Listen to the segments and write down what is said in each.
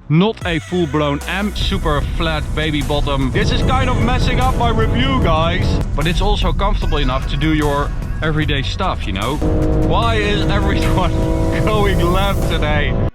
Not a full-blown M, super flat baby bottom. This is kind of messing up my review, guys. But it's also comfortable enough to do your everyday stuff, you know? Why is everyone going left today?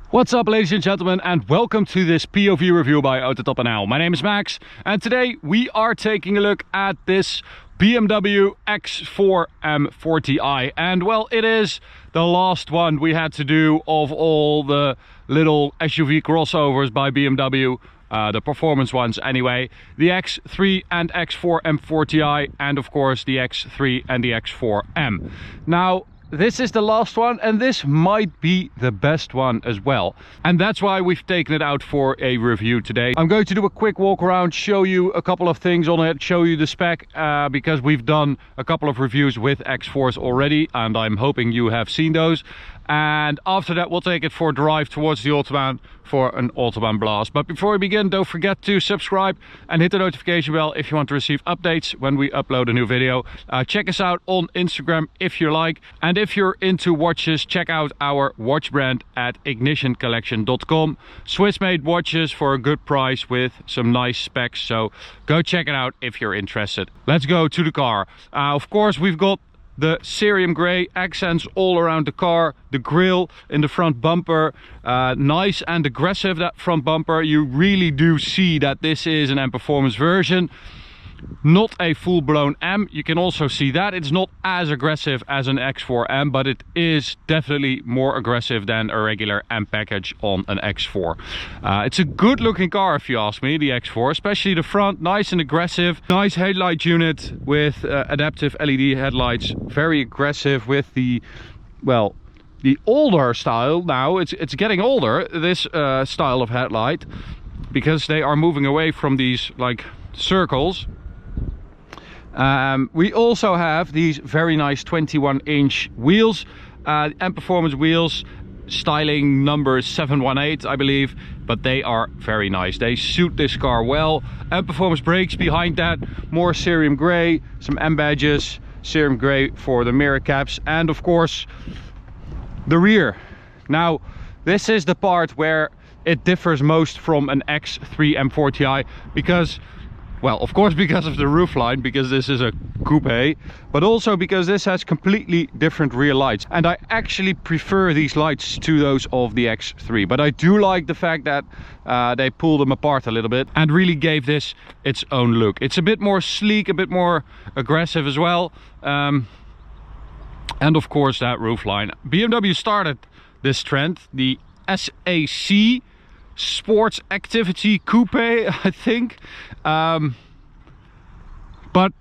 What's up, ladies and gentlemen, and welcome to this POV review by AutoTopNL. My name is Max, and today we are taking a look at this BMW X4 M40i. And well, it is the last one we had to do of all the little SUV crossovers by BMW, the performance ones anyway. The X3 and X4 M40i, and of course the X3 and the X4M. Now, this is the last one, and this might be the best one as well. And that's why we've taken it out for a review today. I'm going to do a quick walk around, show you a couple of things on it, show you the spec, because we've done a couple of reviews with X4s already, and I'm hoping you have seen those. And after that, we'll take it for a drive towards the Autobahn for an Autobahn blast. But before we begin, don't forget to subscribe and hit the notification bell if you want to receive updates when we upload a new video. Check us out on Instagram if you like. And if you're into watches, check out our watch brand at ignitioncollection.com. Swiss-made watches for a good price with some nice specs. So go check it out if you're interested. Let's go to the car. Of course, we've got the cerium grey accents all around the car, the grille in the front bumper, nice and aggressive, that front bumper. You really do see that this is an M Performance version, not a full-blown M. You can also see that it's not as aggressive as an X4M, but it is definitely more aggressive than a regular M package on an X4. It's a good looking car if you ask me, the X4, especially the front, nice and aggressive. Nice headlight unit with adaptive LED headlights, very aggressive with the, well, the older style. Now it's getting older, this style of headlight, because they are moving away from these like circles. We also have these very nice 21-inch wheels, M Performance wheels, styling number 718 I believe, but they are very nice. They suit this car well. M Performance brakes behind that, more cerium grey, some M badges, cerium grey for the mirror caps, and of course the rear. Now this is the part where it differs most from an X3 M40i, because, well, of course because of the roofline, because this is a coupe, but also because this has completely different rear lights. And I actually prefer these lights to those of the X3, but I do like the fact that they pulled them apart a little bit and really gave this its own look. It's a bit more sleek, a bit more aggressive as well. And of course that roofline. BMW started this trend, the SAC, Sports Activity Coupe, I think. But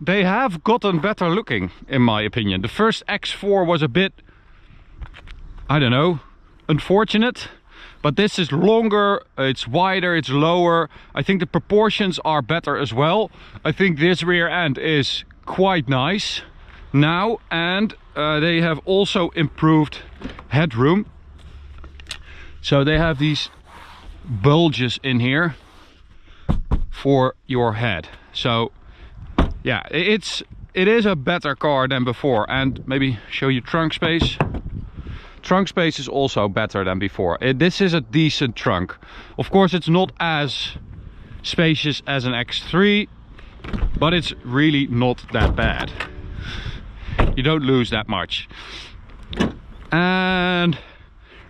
they have gotten better looking, in my opinion. The first X4 was a bit, I don't know, unfortunate. But this is longer, it's wider, it's lower. I think the proportions are better as well. I think this rear end is quite nice now. And they have also improved headroom. So they have these bulges in here for your head. So yeah, it is a better car than before. And maybe show you trunk space. Trunk space is also better than before. This is a decent trunk. Of course it's not as spacious as an X3, but it's really not that bad. You don't lose that much. And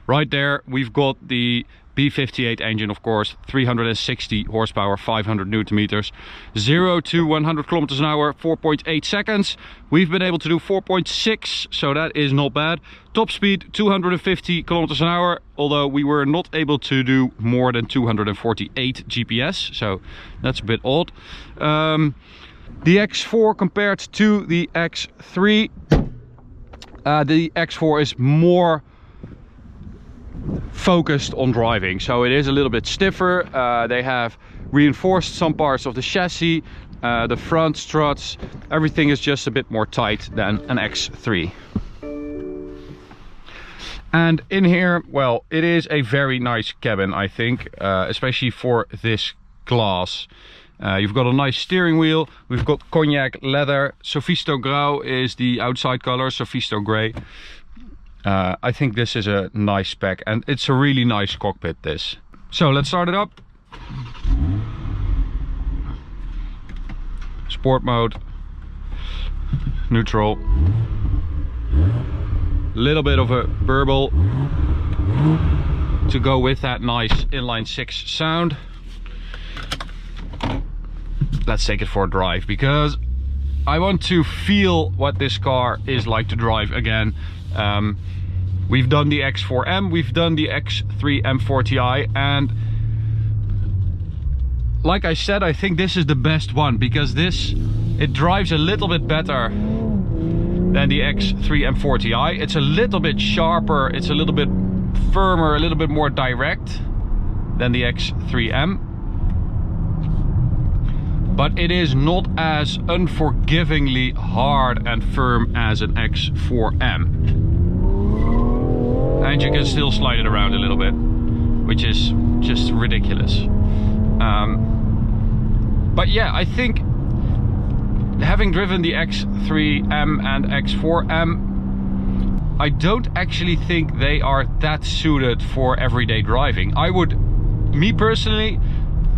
right there we've got the B58 engine, of course, 360 horsepower, 500 newton meters, 0 to 100 kilometers an hour, 4.8 seconds. We've been able to do 4.6, so that is not bad. Top speed 250 kilometers an hour, although we were not able to do more than 248 GPS, so that's a bit odd. The X4 compared to the X3, the X4 is more focused on driving, so it is a little bit stiffer. They have reinforced some parts of the chassis, the front struts, everything is just a bit more tight than an X3. And in here, well, it is a very nice cabin, I think, especially for this class. You've got a nice steering wheel, we've got cognac leather, Sophisto Grau is the outside color, Sophisto Grey. I think this is a nice spec, and it's a really nice cockpit, this. So let's start it up. Sport mode, neutral, little bit of a burble to go with that nice inline six sound. Let's take it for a drive because I want to feel what this car is like to drive again. We've done the X4M, we've done the X3 M40i, and like I said, I think this is the best one because it drives a little bit better than the X3 M40i. It's a little bit sharper, it's a little bit firmer, a little bit more direct than the X3M. But it is not as unforgivingly hard and firm as an X4M. And you can still slide it around a little bit, which is just ridiculous. But yeah, I think having driven the X3M and X4M, I don't actually think they are that suited for everyday driving. Me personally,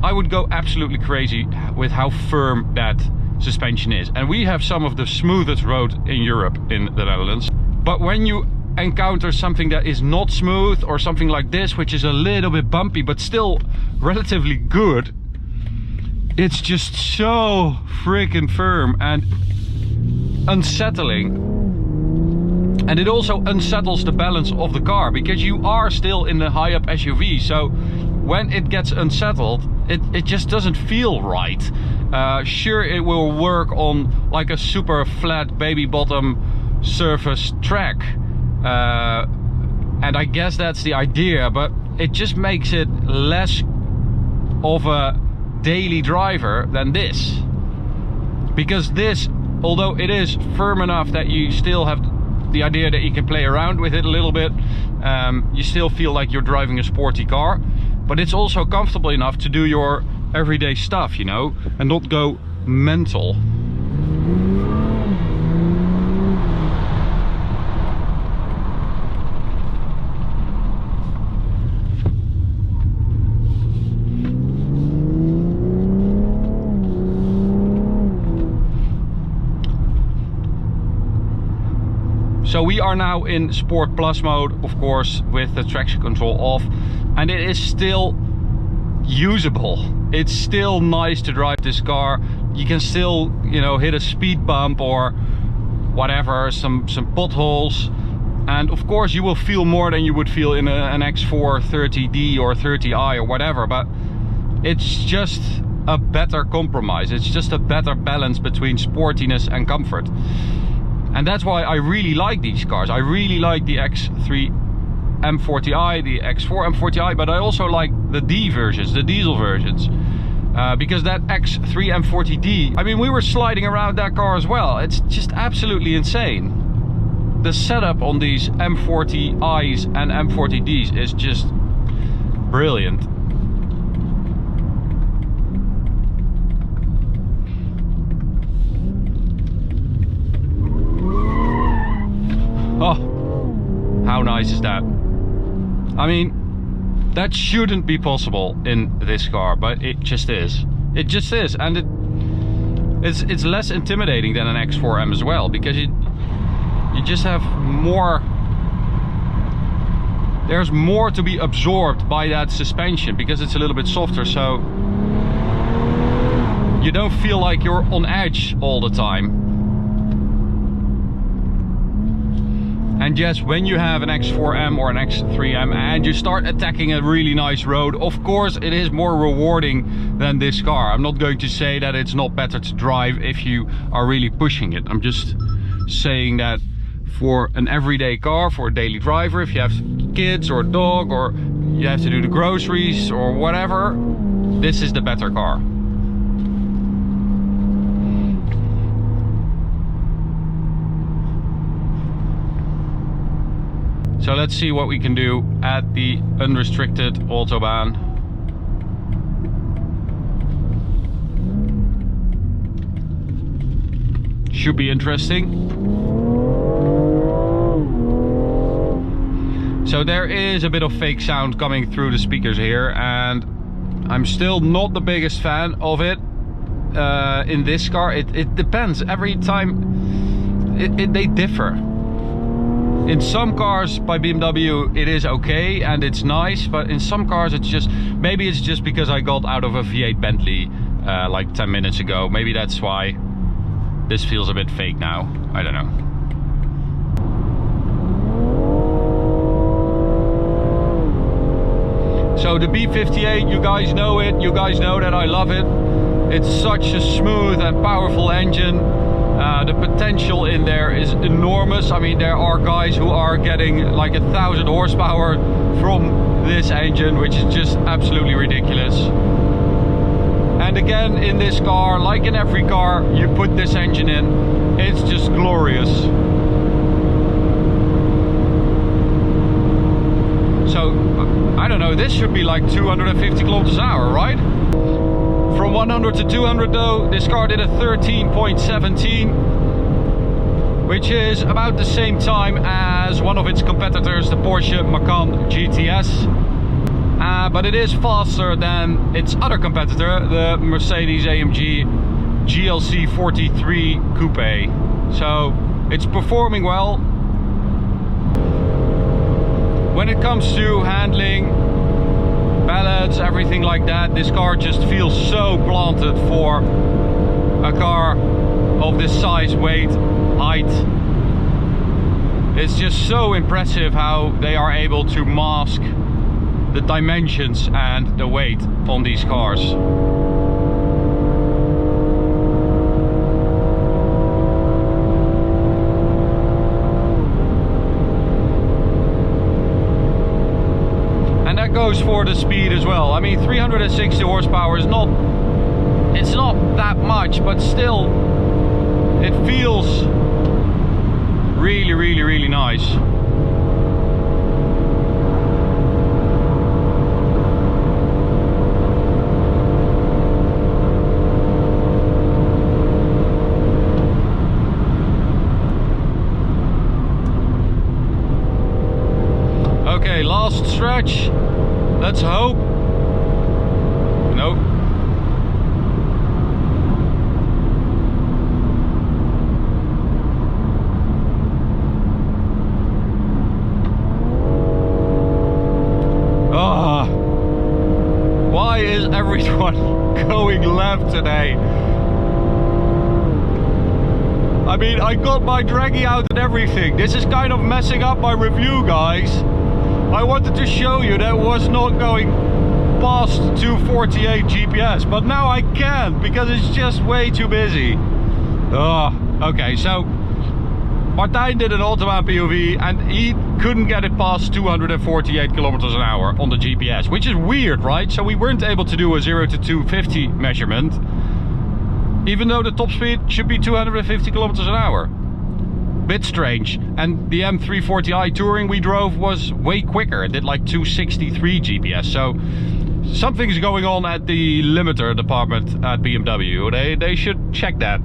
I would go absolutely crazy with how firm that suspension is. And we have some of the smoothest road in Europe, in the Netherlands. But when you encounter something that is not smooth, or something like this, which is a little bit bumpy, but still relatively good, it's just so freaking firm and unsettling. And it also unsettles the balance of the car because you are still in the high up SUV. So when it gets unsettled, it just doesn't feel right. Sure, it will work on like a super flat baby bottom surface track. And I guess that's the idea, but it just makes it less of a daily driver than this. Because this, although it is firm enough that you still have the idea that you can play around with it a little bit, you still feel like you're driving a sporty car, but it's also comfortable enough to do your everyday stuff, you know, and not go mental. So we are now in Sport Plus mode, of course, with the traction control off, and it is still usable. It's still nice to drive this car. You can still, you know, hit a speed bump or whatever, some potholes, and of course you will feel more than you would feel in an X4 30D or 30i or whatever, but it's just a better compromise. It's just a better balance between sportiness and comfort. And that's why I really like these cars. I really like the X3 M40i, the X4 M40i, but I also like the D versions, the diesel versions. Because that X3 M40D, I mean, we were sliding around that car as well. It's just absolutely insane. The setup on these M40i's and M40Ds is just brilliant. Oh, how nice is that? I mean, that shouldn't be possible in this car, but it just is. It just is, and it's less intimidating than an X4M as well, because you just have more. There's more to be absorbed by that suspension because it's a little bit softer, so you don't feel like you're on edge all the time. And yes, when you have an X4M or an X3M and you start attacking a really nice road, of course it is more rewarding than this car. I'm not going to say that it's not better to drive if you are really pushing it. I'm just saying that for an everyday car, for a daily driver, if you have kids or a dog or you have to do the groceries or whatever, this is the better car. So let's see what we can do at the unrestricted Autobahn. Should be interesting. So there is a bit of fake sound coming through the speakers here, and I'm still not the biggest fan of it in this car. It depends. Every time they differ. In some cars by BMW it is okay and it's nice, but in some cars it's just, maybe it's just because I got out of a V8 Bentley like 10 minutes ago. Maybe that's why this feels a bit fake now. I don't know. So the B58, you guys know it, you guys know that I love it. It's such a smooth and powerful engine. The potential in there is enormous. I mean, there are guys who are getting like 1,000 horsepower from this engine, which is just absolutely ridiculous. And again, in this car, like in every car, you put this engine in, it's just glorious. So, I don't know, this should be like 250 kilometers an hour, right? From 100 to 200 though, this car did a 13.17, which is about the same time as one of its competitors, the Porsche Macan GTS. But it is faster than its other competitor, the Mercedes-AMG GLC 43 Coupe. So it's performing well. When it comes to handling, balance, everything like that, this car just feels so planted for a car of this size, weight, height. It's just so impressive how they are able to mask the dimensions and the weight on these cars. And that goes for the speed as well. I mean, 360 horsepower is not, it's not that much, but still it feels really, really, really nice. Okay, last stretch. Let's hope. Nope. Why is everyone going left today? I mean, I got my draggy out and everything. This is kind of messing up my review, guys. I wanted to show you that was not going past 248 GPS, but now I can't because it's just way too busy. Okay, so Martijn did an Autobahn POV and he couldn't get it past 248 kilometers an hour on the GPS, which is weird, right? So we weren't able to do a 0 to 250 measurement, even though the top speed should be 250 kilometers an hour. Bit strange. And the M40i Touring we drove was way quicker. It did like 263 GPS. So something's going on at the limiter department at BMW. They should check that.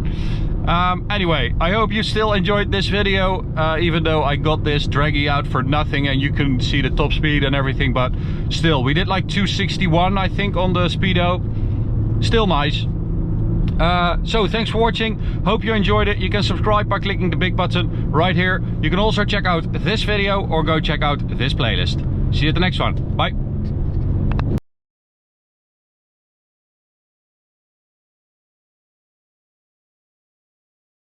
Anyway, I hope you still enjoyed this video, even though I got this draggy out for nothing and you can see the top speed and everything, but still, we did like 261, I think, on the speedo. Still nice. So thanks for watching, hope you enjoyed it. You can subscribe by clicking the big button right here. You can also check out this video or go check out this playlist. See you at the next one. Bye.